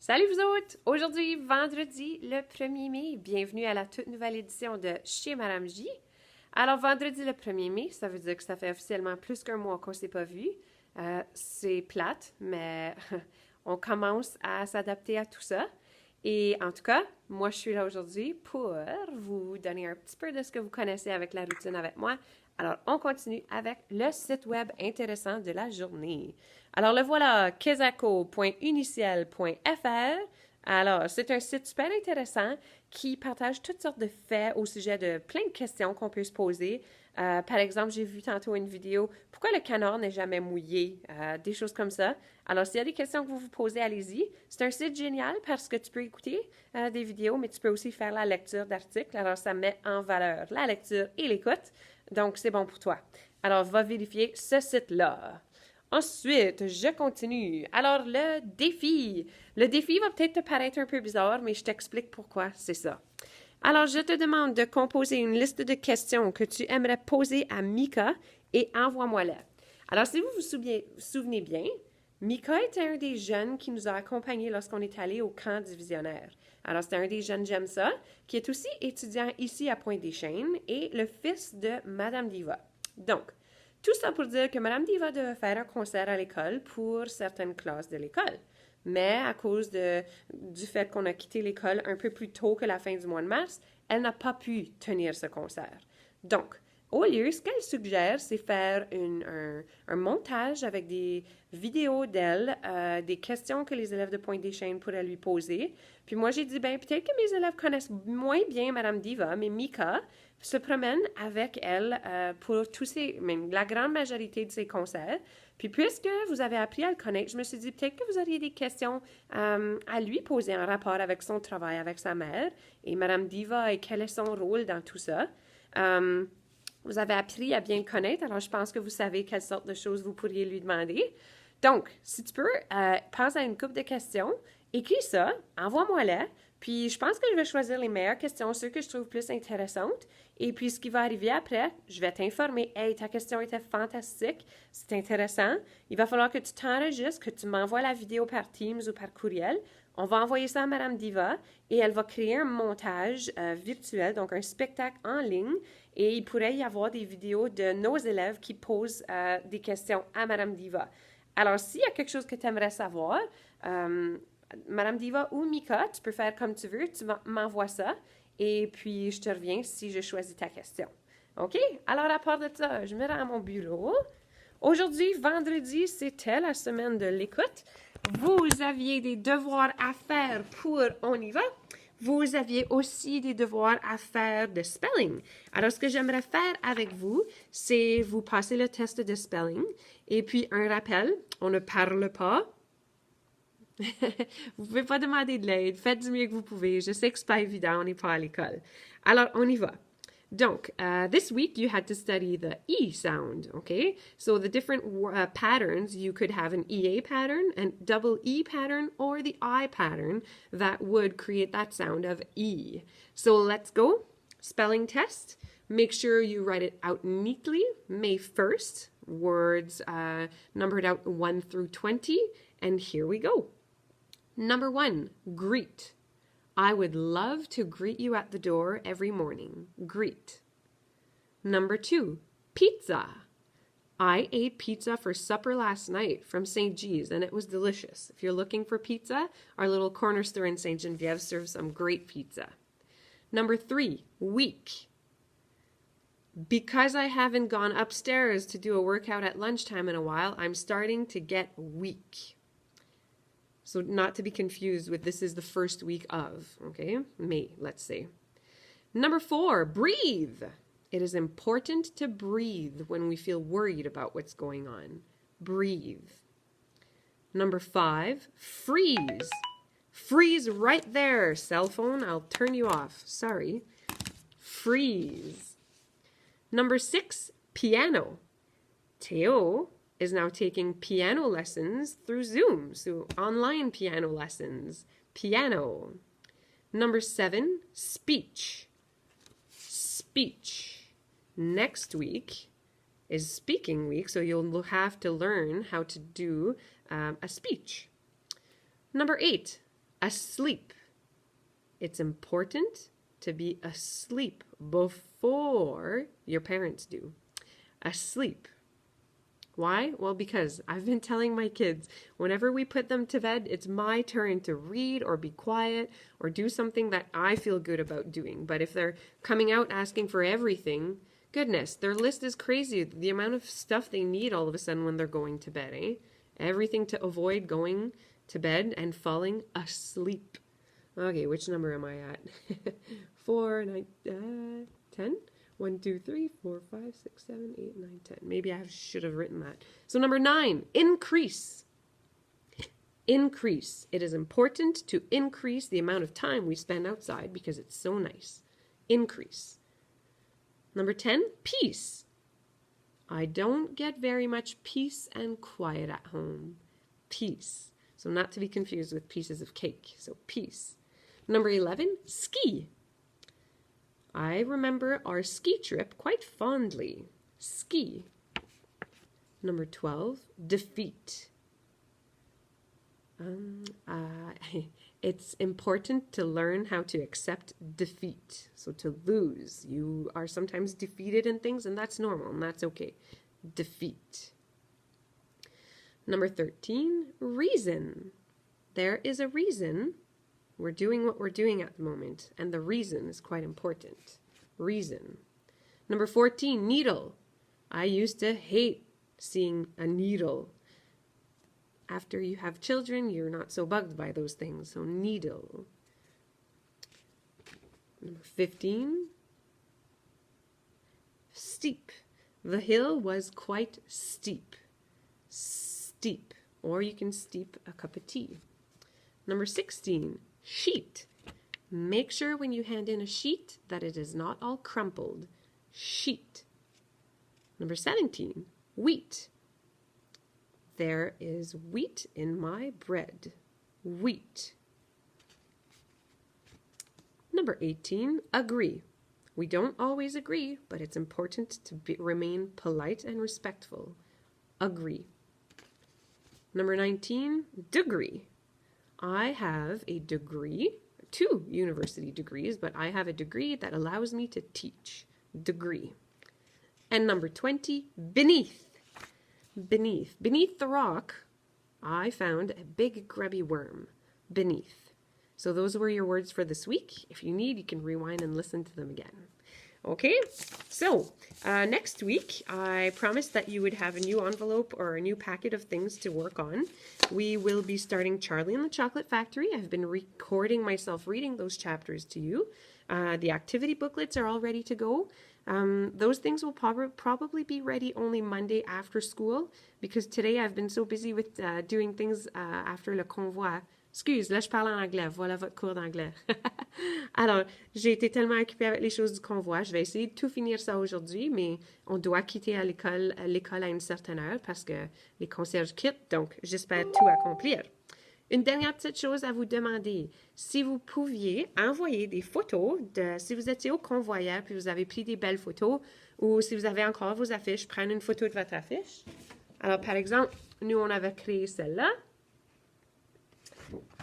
Salut vous autres! Aujourd'hui, vendredi le 1er mai, bienvenue à la toute nouvelle édition de Chez Madame J. Alors, vendredi le 1er mai, ça veut dire que ça fait officiellement plus qu'un mois qu'on ne s'est pas vu. C'est plate, mais on commence à s'adapter à tout ça. Et en tout cas, moi, je suis là aujourd'hui pour vous donner un petit peu de ce que vous connaissez avec la routine avec moi. Alors, on continue avec le site web intéressant de la journée. Alors, le voilà, kesako.uniciel.fr. Alors, c'est un site super intéressant qui partage toutes sortes de faits au sujet de plein de questions qu'on peut se poser. Par exemple, j'ai vu tantôt une vidéo, pourquoi le canard n'est jamais mouillé? Des choses comme ça. Alors, s'il y a des questions que vous vous posez, allez-y. C'est un site génial parce que tu peux écouter des vidéos, mais tu peux aussi faire la lecture d'articles. Alors, ça met en valeur la lecture et l'écoute. Donc, c'est bon pour toi. Alors, va vérifier ce site-là. Ensuite, je continue. Alors, le défi. Le défi va peut-être te paraître un peu bizarre, mais je t'explique pourquoi c'est ça. Alors, je te demande de composer une liste de questions que tu aimerais poser à Mika et envoie-moi-la. Alors, si vous vous souvenez bien, Mika était un des jeunes qui nous a accompagnés lorsqu'on est allé au camp divisionnaire. Alors, c'était un des jeunes, j'aime ça, qui est aussi étudiant ici à Pointe-des-Chênes et le fils de Madame Diva. Donc, tout ça pour dire que Madame Diva devait faire un concert à l'école pour certaines classes de l'école. Mais à cause du fait qu'on a quitté l'école un peu plus tôt que la fin du mois de mars, elle n'a pas pu tenir ce concert. Donc, au lieu, ce qu'elle suggère, c'est faire un montage avec des vidéos d'elle, des questions que les élèves de Pointe-des-Chênes pourraient lui poser. Puis moi, j'ai dit, ben peut-être que mes élèves connaissent moins bien Madame Diva, mais Mika se promène avec elle pour même la grande majorité de ses concerts. Puis puisque vous avez appris à le connaître, je me suis dit peut-être que vous auriez des questions à lui poser en rapport avec son travail avec sa mère et Madame Diva et quel est son rôle dans tout ça. Vous avez appris à bien le connaître, alors je pense que vous savez quelle sorte de choses vous pourriez lui demander. Donc, si tu peux, pense à une couple de questions, écris ça, envoie-moi-la, puis je pense que je vais choisir les meilleures questions, ceux que je trouve plus intéressantes, et puis ce qui va arriver après, je vais t'informer. Hey, ta question était fantastique, c'est intéressant. Il va falloir que tu t'enregistres, que tu m'envoies la vidéo par Teams ou par courriel. On va envoyer ça à Madame Diva et elle va créer un montage virtuel, donc un spectacle en ligne. Et il pourrait y avoir des vidéos de nos élèves qui posent des questions à Madame Diva. Alors, s'il y a quelque chose que tu aimerais savoir, Madame Diva ou Mika, tu peux faire comme tu veux, tu m'envoies ça et puis je te reviens si je choisis ta question. OK? Alors, à part de ça, je me rends à mon bureau. Aujourd'hui, vendredi, c'était la semaine de l'écoute. Vous aviez des devoirs à faire pour On y va. Vous aviez aussi des devoirs à faire de spelling. Alors, ce que j'aimerais faire avec vous, c'est vous passer le test de spelling. Et puis, un rappel, on ne parle pas. Vous ne pouvez pas demander de l'aide. Faites du mieux que vous pouvez. Je sais que ce n'est pas évident, on n'est pas à l'école. Alors, on y va. Donc, this week you had to study the E sound, okay? So the different patterns, you could have an EA pattern, and double E pattern, or the I pattern that would create that sound of E. So let's go. Spelling test. Make sure you write it out neatly. May 1st, words numbered out 1 through 20, and here we go. Number 1, greet. I would love to greet you at the door every morning. Greet. Number 2, pizza. I ate pizza for supper last night from St. G's, and it was delicious. If you're looking for pizza, our little corner store in St. Genevieve serves some great pizza. Number 3, week. Because I haven't gone upstairs to do a workout at lunchtime in a while, I'm starting to get weak. So not to be confused with this is the first week of, okay? May, let's say. Number 4, breathe. It is important to breathe when we feel worried about what's going on. Breathe. Number 5, freeze. Freeze right there, cell phone. I'll turn you off. Sorry. Freeze. Number 6, piano. Theo is now taking piano lessons through Zoom, so online piano lessons. Piano. Number 7, speech. Speech. Next week is speaking week, so you'll have to learn how to do a speech. Number 8, Asleep. It's important to be asleep before your parents do. Asleep. Why? Well, because I've been telling my kids, whenever we put them to bed, it's my turn to read or be quiet or do something that I feel good about doing. But if they're coming out asking for everything, goodness, their list is crazy. The amount of stuff they need all of a sudden when they're going to bed, eh? Everything to avoid going to bed and falling asleep. Okay, which number am I at? 4, 9, 10? 1, 2, 3, 4, 5, 6, 7, 8, 9, 10. Maybe I should have written that. So number 9, increase. Increase. It is important to increase the amount of time we spend outside because it's so nice. Increase. Number 10, peace. I don't get very much peace and quiet at home. Peace. So not to be confused with pieces of cake. So peace. Number 11, ski. I remember our ski trip quite fondly. Ski. Number 12, defeat. It's important to learn how to accept defeat. So to lose. You are sometimes defeated in things, and that's normal, and that's okay. Defeat. Number 13, reason. There is a reason we're doing what we're doing at the moment, and the reason is quite important. Reason. Number 14, needle. I used to hate seeing a needle. After you have children, you're not so bugged by those things, so needle. Number 15, steep. The hill was quite steep. Steep. Or you can steep a cup of tea. Number 16, sheet. Make sure when you hand in a sheet that it is not all crumpled. Sheet. Number 17, wheat. There is wheat in my bread. Wheat. Number 18, agree. We don't always agree, but it's important to remain polite and respectful. Agree. Number 19, degree. I have a degree, 2 university degrees, but I have a degree that allows me to teach. Degree. And number 20, beneath. Beneath. Beneath the rock, I found a big grubby worm. Beneath. So those were your words for this week. If you need, you can rewind and listen to them again. Okay, so next week, I promised that you would have a new envelope or a new packet of things to work on. We will be starting Charlie and the Chocolate Factory. I've been recording myself reading those chapters to you. The activity booklets are all ready to go. Those things will probably be ready only Monday after school because today I've been so busy with doing things after le convoi. Excuse, là je parle en anglais. Voilà votre cours d'anglais. Alors, j'ai été tellement occupée avec les choses du convoi. Je vais essayer de tout finir ça aujourd'hui, mais on doit quitter à l'école à une certaine heure parce que les concierges quittent, donc j'espère tout accomplir. Une dernière petite chose à vous demander. Si vous pouviez envoyer des photos de si vous étiez au convoi hier puis vous avez pris des belles photos ou si vous avez encore vos affiches, prenez une photo de votre affiche. Alors, par exemple, nous, on avait créé celle-là.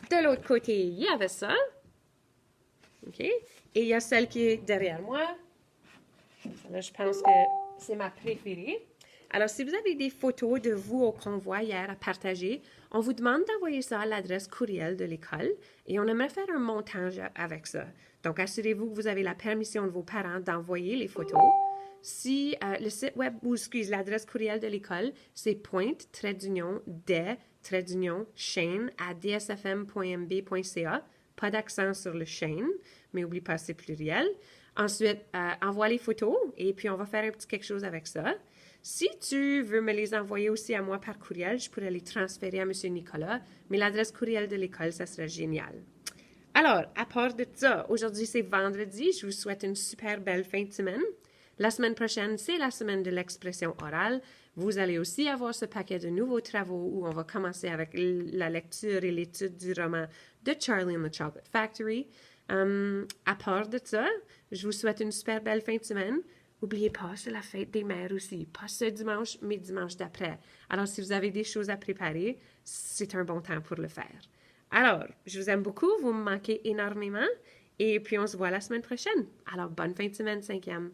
De l'autre côté, il y avait ça. OK? Et il y a celle qui est derrière moi. Là, je pense que c'est ma préférée. Alors, si vous avez des photos de vous au convoi hier à partager, on vous demande d'envoyer ça à l'adresse courriel de l'école et on aimerait faire un montage avec ça. Donc, assurez-vous que vous avez la permission de vos parents d'envoyer les photos. Si le site web, ou excuse, l'adresse courriel de l'école, c'est pointe-chaîne@dsfm.mb.ca. Pas d'accent sur le chaîne, mais n'oublie pas, c'est pluriel. Ensuite, envoie les photos et puis on va faire un petit quelque chose avec ça. Si tu veux me les envoyer aussi à moi par courriel, je pourrais les transférer à M. Nicolas, mais l'adresse courriel de l'école, ça serait génial. Alors, à part de ça, aujourd'hui c'est vendredi, je vous souhaite une super belle fin de semaine. La semaine prochaine, c'est la semaine de l'expression orale. Vous allez aussi avoir ce paquet de nouveaux travaux où on va commencer avec la lecture et l'étude du roman de Charlie and the Chocolate Factory. À part de ça, je vous souhaite une super belle fin de semaine. N'oubliez pas, c'est la fête des mères aussi. Pas ce dimanche, mais dimanche d'après. Alors, si vous avez des choses à préparer, c'est un bon temps pour le faire. Alors, je vous aime beaucoup, vous me manquez énormément, et puis on se voit la semaine prochaine. Alors, bonne fin de semaine, cinquième.